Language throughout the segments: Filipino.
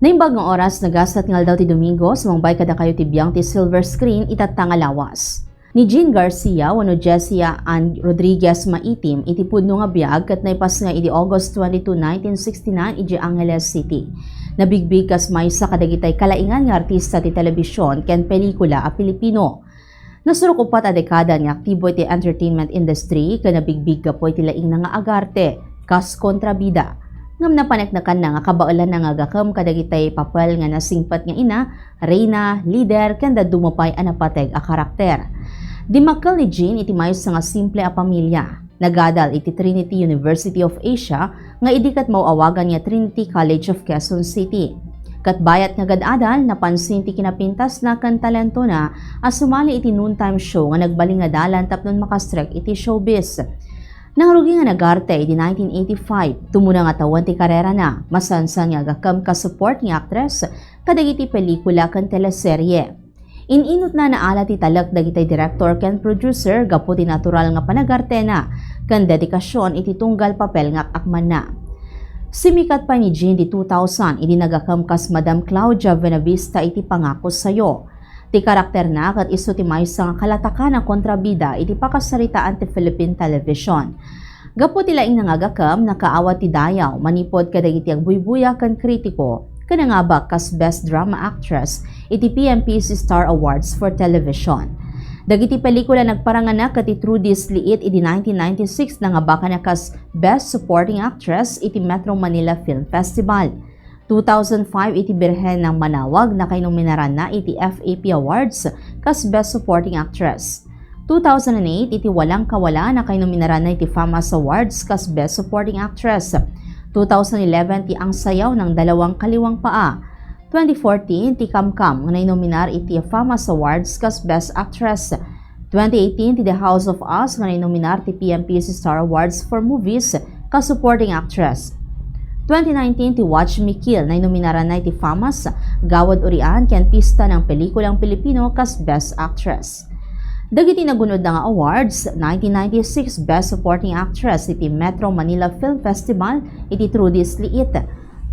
Naimbag nga oras nagasat ngal daw ti Domingo sumangbay kada kayo ti biyang ti silver screen itatanga lawas. Ni Jean Garcia wano Jessia and Rodriguez maitim iti pudno nga biyag kat naipas nga iti August 22, 1969 iti Angeles City. Nabigbig kas maysa kadagitay kalaingan nga artista ti telebisyon ken pelikula a Pilipino. Nasurok upat a dekada nga aktibo iti entertainment industry ken nabigbig gapoy ti laing nga agarte kas kontrabida. Ngam napaneknakan na nga kabaulan na nga gakam kadagitay papel nga nasingpat nga ina, reyna, lider, kanda dumapay anapateg a karakter. Dimakal ni Jean iti mayos nga simple a pamilya. Nagadal iti Trinity University of Asia nga idikat mauawagan nga Trinity College of Quezon City. Katbayat nga gadadal napansin ti kinapintas na kan talento na asumali iti noontime show nga nagbaling nga dalan tapnon makastrek iti showbiz. Nangrugi nga nagarte di 1985, tumuna nga tawan ti karera na, masansan nga gakam ka-support nga actress, kadagiti pelikula kan teleserye. Ininot na naala ti talak dagitay director ken producer gapo ti natural nga panagarte na, kan dedikasyon iti tunggal papel nga akman na. Simikat pa ni Jean di 2000, idi nagakam kas Madam Claudia Benavista iti Pangako Sayo. Ti karakter na kat iso ti maysa nga kalatakan na kontrabida iti pakasaritaan ti Philippine Television. Gapo ti laing nangagakam nakaawat ti dayaw manipod kadagiti agbuybuya kan kritiko kanangabak kas Best Drama Actress iti PMPC Star Awards for Television. Dagiti pelikula nagparanganak kat iti Trudy's Liit iti 1996 nangabaka na kas Best Supporting Actress iti Metro Manila Film Festival. 2005 iti Birhen ng Manawag na kaynominaran na iti FAP Awards kas Best Supporting Actress. 2008 iti Walang Kawala na kaynominaran na iti FAMAS Awards kas Best Supporting Actress. 2011 ti Ang Sayaw ng Dalawang Kaliwang Paa. 2014 ti Kamkam nga nominar iti FAMAS Awards kas Best Actress. 2018 ti The House of Us nga nominar ti PMPC Star Awards for Movies kas Supporting Actress. 2019 ti Watch Me Kill na nominaran na iti FAMAS Gawad Urian ken pista ng pelikulang Pilipino kas Best Actress. Dagiti nagunod na nga awards, 1996 Best Supporting Actress iti Metro Manila Film Festival iti Trudy's Liit.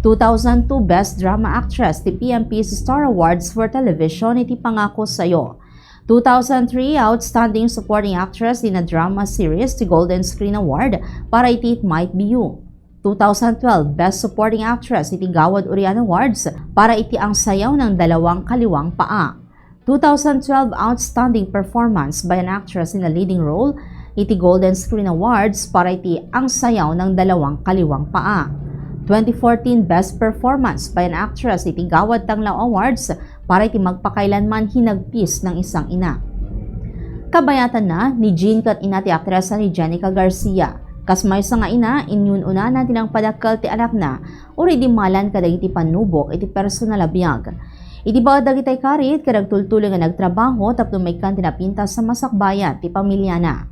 2002 Best Drama Actress iti PMPC Star Awards for Television iti Pangako Sayo. 2003 Outstanding Supporting Actress in a Drama Series ti Golden Screen Award para iti It Might Be You. 2012 Best Supporting Actress iti Gawad Urian Awards para iti Ang Sayaw ng Dalawang Kaliwang Paa. 2012 Outstanding Performance by an Actress in a Leading Role iti Golden Screen Awards para iti Ang Sayaw ng Dalawang Kaliwang Paa. 2014 Best Performance by an Actress iti Gawad Tanglaw Awards para iti magpakailanman hinagpis ng isang ina. Kabayatan na ni Jean kat ina ti aktresa ni Jenica Garcia. Kas maysa nga ina, inyun una na tinang padakkel ti anak na, uri di malan kadagiti panubok iti personal a biyag. Iti baad dagitay karit kadag tultuloy nga nagtrabaho tapno may kan tinapintas sa masakbayan ti pamilya na.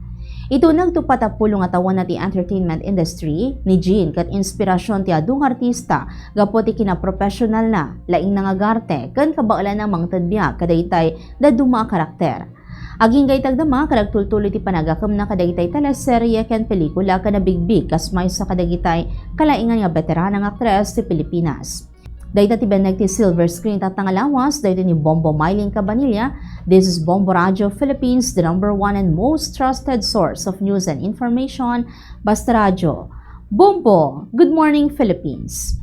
Ito nagtupatapulong nga tawan na ti entertainment industry ni Jean kat inspirasyon ti adung artista gapo ti kinaprofessional na, laing nangagarte ken kabaulan ng mangtadbiag kadagitay daduma karakter. Aging gay tagdama kadag tultuloy ti panagakam na kadagitay teleserye ken pelikula ken nabigbig kas maysa kadagitay kalaingan nga veteranang aktres ti Pilipinas. Dayta ti beneg ti silver screen tatangalawas dayta ni Bombo Mylene Cabanilla. This is Bombo Radio Philippines, the #1 and most trusted source of news and information. Basta Radio. Bombo, good morning Philippines.